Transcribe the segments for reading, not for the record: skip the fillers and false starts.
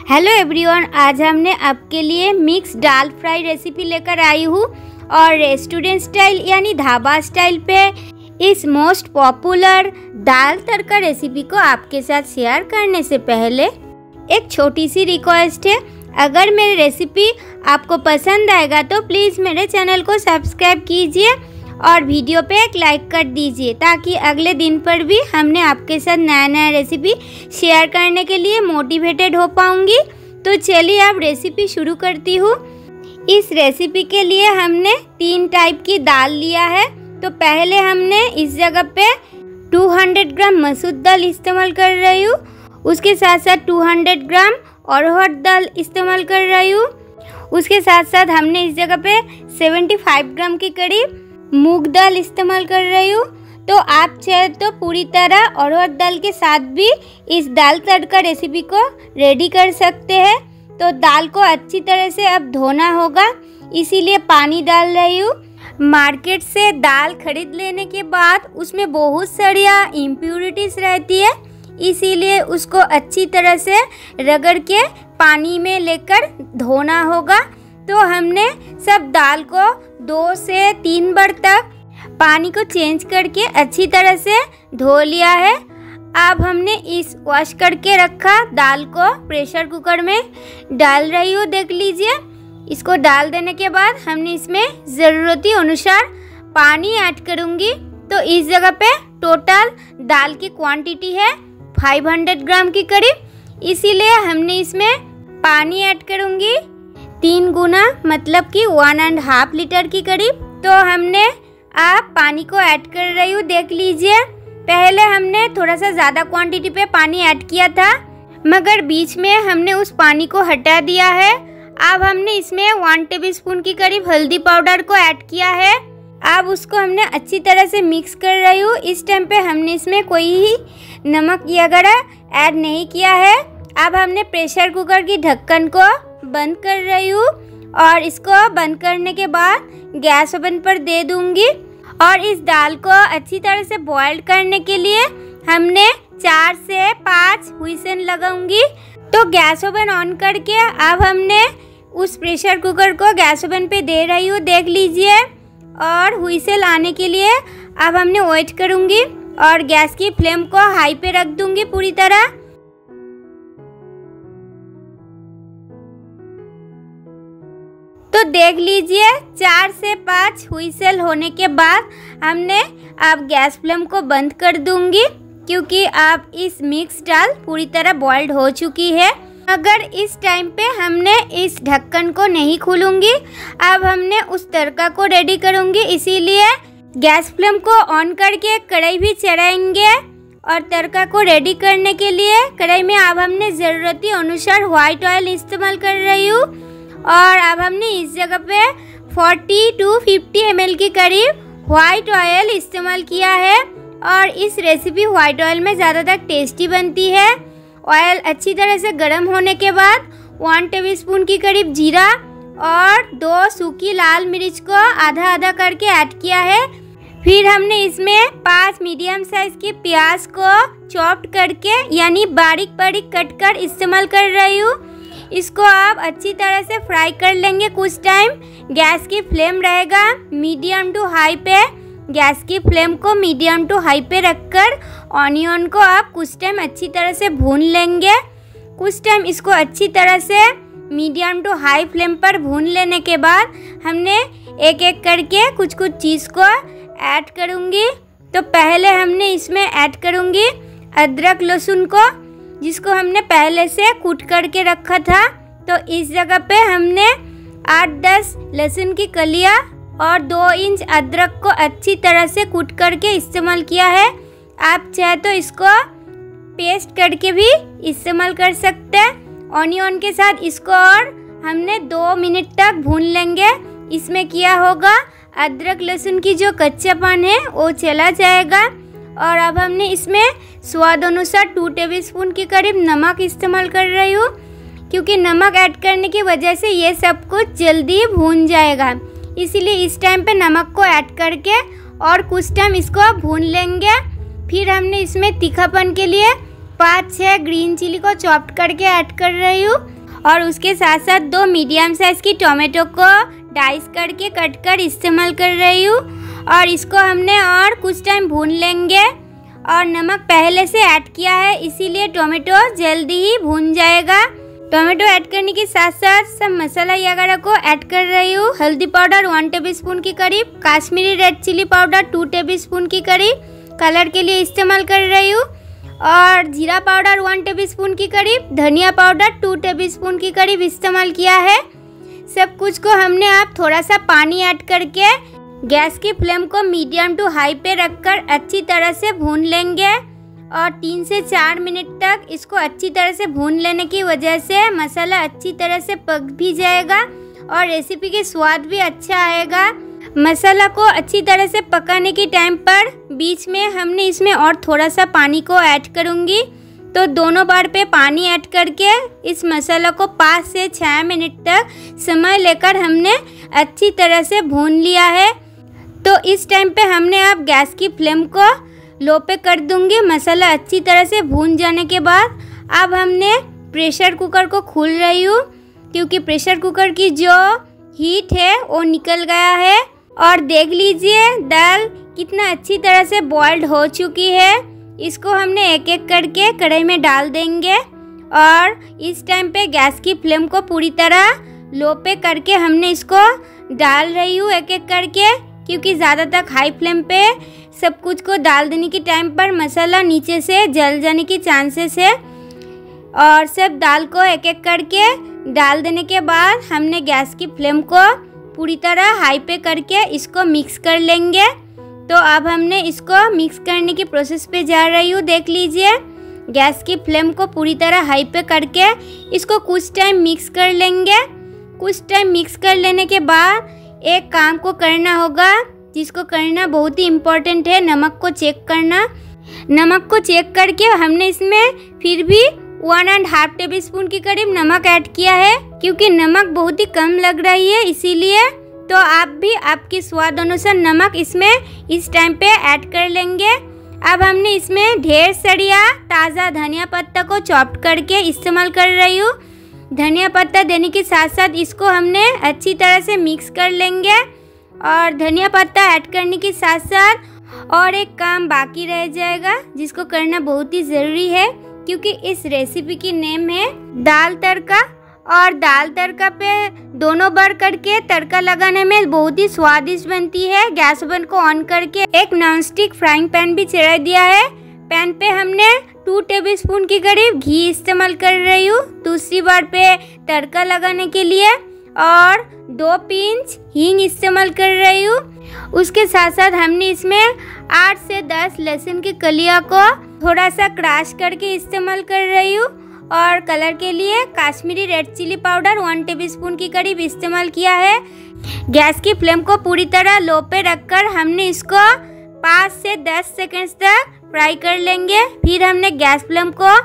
Hello everyone, आज हमने आपके लिए मिक्स दाल फ्राई रेसिपी लेकर आई हूँ और रेस्टोरेंट स्टाइल यानी ढाबा स्टाइल पे इस मोस्ट पॉपुलर दाल तड़का रेसिपी को आपके साथ शेयर करने से पहले एक छोटी सी रिक्वेस्ट है। अगर मेरी रेसिपी आपको पसंद आएगा तो प्लीज़ मेरे चैनल को सब्सक्राइब कीजिए और वीडियो पे एक लाइक कर दीजिए ताकि अगले दिन पर भी हमने आपके साथ नया रेसिपी शेयर करने के लिए मोटिवेटेड हो पाऊंगी। तो चलिए अब रेसिपी शुरू करती हूँ। इस रेसिपी के लिए हमने 3 टाइप की दाल लिया है। तो पहले हमने इस जगह पे 200 ग्राम मसूर दाल इस्तेमाल कर रही हूँ। उसके साथ साथ 200 ग्राम अरहर दाल इस्तेमाल कर रही हूँ। उसके साथ साथ हमने इस जगह पे 75 ग्राम के करीब मूंग दाल इस्तेमाल कर रही हूँ। तो आप चाहे तो पूरी तरह अरहर दाल के साथ भी इस दाल तड़का रेसिपी को रेडी कर सकते हैं। तो दाल को अच्छी तरह से अब धोना होगा, इसीलिए पानी डाल रही हूँ। मार्केट से दाल खरीद लेने के बाद उसमें बहुत सारी इम्प्यूरिटीज रहती है, इसीलिए उसको अच्छी तरह से रगड़ के पानी में लेकर धोना होगा। तो हमने सब दाल को 2 से 3 बार तक पानी को चेंज करके अच्छी तरह से धो लिया है। अब हमने इस वॉश करके रखा दाल को प्रेशर कुकर में डाल रही हूँ। देख लीजिए, इसको डाल देने के बाद हमने इसमें ज़रूरती अनुसार पानी ऐड करूँगी। तो इस जगह पे टोटल दाल की क्वांटिटी है 500 ग्राम के करीब, इसीलिए हमने इसमें पानी ऐड करूँगी 3 गुना, मतलब कि 1.5 लीटर के करीब। तो हमने आप पानी को ऐड कर रही हूँ। देख लीजिए, पहले हमने थोड़ा सा ज़्यादा क्वांटिटी पे पानी ऐड किया था, मगर बीच में हमने उस पानी को हटा दिया है। अब हमने इसमें 1 टेबलस्पून की करीब हल्दी पाउडर को ऐड किया है। अब उसको हमने अच्छी तरह से मिक्स कर रही हूँ। इस टाइम पे हमने इसमें कोई ही नमक वगैरह ऐड नहीं किया है। अब हमने प्रेशर कुकर की ढक्कन को बंद कर रही हूँ और इसको बंद करने के बाद गैस ओवन पर दे दूंगी। और इस दाल को अच्छी तरह से बॉईल करने के लिए हमने 4 से 5 हुइसल लगाऊंगी। तो गैस ओवन ऑन करके अब हमने उस प्रेशर कुकर को गैस ओवन पे दे रही हूँ। देख लीजिए, और हुइसल आने के लिए अब हमने वेट करूँगी और गैस की फ्लेम को हाई पे रख दूंगी पूरी तरह। तो देख लीजिए, 4 से 5 हुइसल होने के बाद हमने अब गैस फ्लेम को बंद कर दूंगी, क्योंकि अब इस मिक्स दाल पूरी तरह बॉइल्ड हो चुकी है। अगर इस टाइम पे हमने इस ढक्कन को नहीं खोलूंगी, अब हमने उस तड़का को रेडी करूंगी, इसीलिए गैस फ्लेम को ऑन करके कढ़ाई भी चढ़ाएंगे। और तड़का को रेडी करने के लिए कढ़ाई में अब हमने ज़रूरती अनुसार व्हाइट ऑयल इस्तेमाल कर रही हूँ। और अब हमने इस जगह पे 40 to 50 ml के करीब व्हाइट ऑयल इस्तेमाल किया है। और इस रेसिपी व्हाइट ऑयल में ज़्यादातर टेस्टी बनती है। ऑयल अच्छी तरह से गर्म होने के बाद 1 टेबलस्पून की करीब जीरा और 2 सूखी लाल मिर्च को आधा आधा करके ऐड किया है। फिर हमने इसमें 5 मीडियम साइज के प्याज को चॉप्ड करके यानी बारीक बारीक कट कर इस्तेमाल कर रही हूँ। इसको आप अच्छी तरह से फ्राई कर लेंगे कुछ टाइम। गैस की फ्लेम रहेगा मीडियम टू हाई पे। गैस की फ्लेम को मीडियम टू हाई पे रखकर ऑनियन को आप कुछ टाइम अच्छी तरह से भून लेंगे। कुछ टाइम इसको अच्छी तरह से मीडियम टू हाई फ्लेम पर भून लेने के बाद हमने एक एक करके कुछ चीज़ को ऐड करूँगी। तो पहले हमने इसमें ऐड करूँगी अदरक लहसुन को, जिसको हमने पहले से कूट करके रखा था। तो इस जगह पे हमने 8-10 लहसुन की कलियां और 2 इंच अदरक को अच्छी तरह से कूट करके इस्तेमाल किया है। आप चाहे तो इसको पेस्ट करके भी इस्तेमाल कर सकते हैं। ऑनियन के साथ इसको और हमने 2 मिनट तक भून लेंगे। इसमें किया होगा अदरक लहसुन की जो कच्चापन है वो चला जाएगा। और अब हमने इसमें स्वाद अनुसार 2 टेबलस्पून के करीब नमक इस्तेमाल कर रही हूँ, क्योंकि नमक ऐड करने की वजह से ये सब कुछ जल्दी भून जाएगा। इसीलिए इस टाइम पे नमक को ऐड करके और कुछ टाइम इसको भून लेंगे। फिर हमने इसमें तीखापन के लिए 5-6 ग्रीन चिली को चॉप्ड करके ऐड कर रही हूँ। और उसके साथ साथ 2 मीडियम साइज़ की टोमेटो को डाइस करके कट कर इस्तेमाल कर रही हूँ। और इसको हमने और कुछ टाइम भून लेंगे। और नमक पहले से ऐड किया है, इसीलिए टोमेटो जल्दी ही भून जाएगा। टोमेटो ऐड करने के साथ साथ सब मसाला वगैरह को ऐड कर रही हूँ। हल्दी पाउडर 1 टेबलस्पून के करीब, Kashmiri red chilli powder 2 tablespoon के करीब कलर के लिए इस्तेमाल कर रही हूँ। और जीरा पाउडर 1 टेबलस्पून के करीब, धनिया पाउडर 2 टेबलस्पून के करीब इस्तेमाल किया है। सब कुछ को हमने अब थोड़ा सा पानी ऐड करके गैस की फ्लेम को मीडियम टू हाई पे रखकर अच्छी तरह से भून लेंगे। और 3 से 4 मिनट तक इसको अच्छी तरह से भून लेने की वजह से मसाला अच्छी तरह से पक भी जाएगा और रेसिपी के स्वाद भी अच्छा आएगा। मसाला को अच्छी तरह से पकाने के टाइम पर बीच में हमने इसमें और थोड़ा सा पानी को ऐड करूँगी। तो दोनों बार पे पानी ऐड करके इस मसाला को 5 से 6 मिनट तक समय लेकर हमने अच्छी तरह से भून लिया है। तो इस टाइम पे हमने अब गैस की फ्लेम को लो पे कर दूंगी। मसाला अच्छी तरह से भून जाने के बाद अब हमने प्रेशर कुकर को खोल रही हूँ, क्योंकि प्रेशर कुकर की जो हीट है वो निकल गया है। और देख लीजिए दाल कितना अच्छी तरह से बॉइल्ड हो चुकी है। इसको हमने एक एक करके कढ़ाई में डाल देंगे। और इस टाइम पे गैस की फ्लेम को पूरी तरह लो पे करके हमने इसको डाल रही हूँ एक एक करके, क्योंकि ज़्यादा तक हाई फ्लेम पे सब कुछ को डाल देने के टाइम पर मसाला नीचे से जल जाने की चांसेस है। और सब दाल को एक एक करके डाल देने के बाद हमने गैस की फ्लेम को पूरी तरह हाई पे करके इसको मिक्स कर लेंगे। तो अब हमने इसको मिक्स करने की प्रोसेस पे जा रही हूँ। देख लीजिए गैस की फ्लेम को पूरी तरह हाई पे करके इसको कुछ टाइम मिक्स कर लेंगे। कुछ टाइम मिक्स कर लेने के बाद एक काम को करना होगा, जिसको करना बहुत ही इम्पोर्टेंट है, नमक को चेक करना। नमक को चेक करके हमने इसमें फिर भी 1.5 टेबलस्पून के करीब नमक ऐड किया है, क्योंकि नमक बहुत ही कम लग रही है इसीलिए। तो आप भी आपके स्वाद अनुसार नमक इसमें इस टाइम पे ऐड कर लेंगे। अब हमने इसमें ढेर सारिया ताज़ा धनिया पत्ता को चॉप करके इस्तेमाल कर रही हूँ। धनिया पत्ता देने के साथ साथ इसको हमने अच्छी तरह से मिक्स कर लेंगे। और धनिया पत्ता ऐड करने के साथ साथ और एक काम बाकी रह जाएगा, जिसको करना बहुत ही ज़रूरी है, क्योंकि इस रेसिपी की नेम है दाल तड़का। और दाल तड़का पे दोनों बार करके तड़का लगाने में बहुत ही स्वादिष्ट बनती है। गैस ओवन को ऑन करके एक नॉनस्टिक फ्राइंग पैन भी चढ़ा दिया है। पैन पे हमने 2 टेबलस्पून के करीब घी इस्तेमाल कर रही हूँ दूसरी बार पे तड़का लगाने के लिए। और 2 पिंच हींग इस्तेमाल कर रही हूँ। उसके साथ साथ हमने इसमें 8 से 10 लहसुन की कलियाँ को थोड़ा सा क्रश करके इस्तेमाल कर रही हूँ। और कलर के लिए Kashmiri red chilli powder 1 tablespoon के करीब इस्तेमाल किया है। गैस की फ्लेम को पूरी तरह लो पे रखकर हमने इसको 5 से 10 सेकंड्स तक फ्राई कर लेंगे। फिर हमने गैस फ्लेम को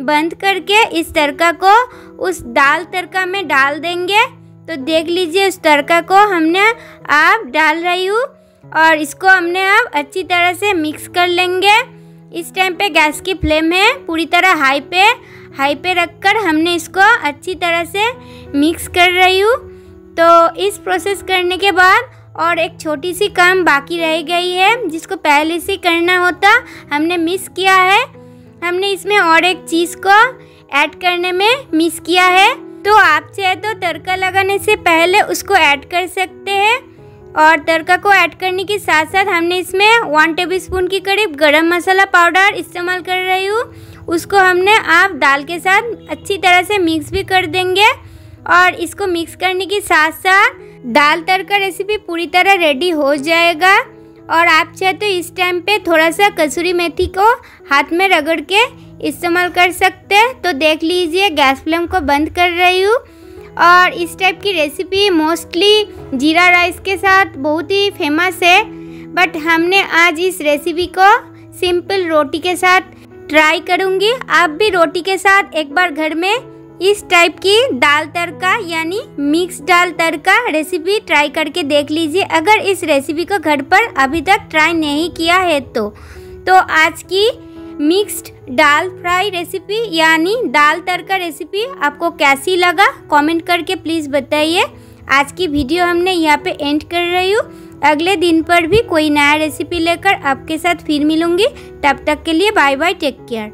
बंद करके इस तड़का को उस दाल तड़का में डाल देंगे। तो देख लीजिए उस तड़का को हमने अब डाल रही हूँ और इसको हमने अब अच्छी तरह से मिक्स कर लेंगे। इस टाइम पे गैस की फ्लेम है पूरी तरह हाई पे रखकर हमने इसको अच्छी तरह से मिक्स कर रही हूँ। तो इस प्रोसेस करने के बाद और एक छोटी सी काम बाकी रह गई है, जिसको पहले से करना होता, हमने मिस किया है। हमने इसमें और एक चीज़ को ऐड करने में मिस किया है। तो आप चाहे तो तड़का लगाने से पहले उसको ऐड कर सकते हैं। और तड़का को ऐड करने के साथ साथ हमने इसमें 1 टेबलस्पून के करीब गरम मसाला पाउडर इस्तेमाल कर रही हूँ। उसको हमने आप दाल के साथ अच्छी तरह से मिक्स भी कर देंगे। और इसको मिक्स करने के साथ साथ दाल तड़का रेसिपी पूरी तरह रेडी हो जाएगा। और आप चाहे तो इस टाइम पे थोड़ा सा कसूरी मेथी को हाथ में रगड़ के इस्तेमाल कर सकते हैं। तो देख लीजिए गैस फ्लेम को बंद कर रही हूँ। और इस टाइप की रेसिपी मोस्टली जीरा राइस के साथ बहुत ही फेमस है, बट हमने आज इस रेसिपी को सिंपल रोटी के साथ ट्राई करूँगी। आप भी रोटी के साथ एक बार घर में इस टाइप की दाल तड़का यानी मिक्स दाल तड़का रेसिपी ट्राई करके देख लीजिए, अगर इस रेसिपी को घर पर अभी तक ट्राई नहीं किया है तो आज की मिक्स्ड दाल फ्राई रेसिपी यानी दाल तड़का रेसिपी आपको कैसी लगा कमेंट करके प्लीज़ बताइए। आज की वीडियो हमने यहाँ पे एंड कर रही हूँ। अगले दिन पर भी कोई नया रेसिपी लेकर आपके साथ फिर मिलूँगी। तब तक के लिए बाय बाय, टेक केयर।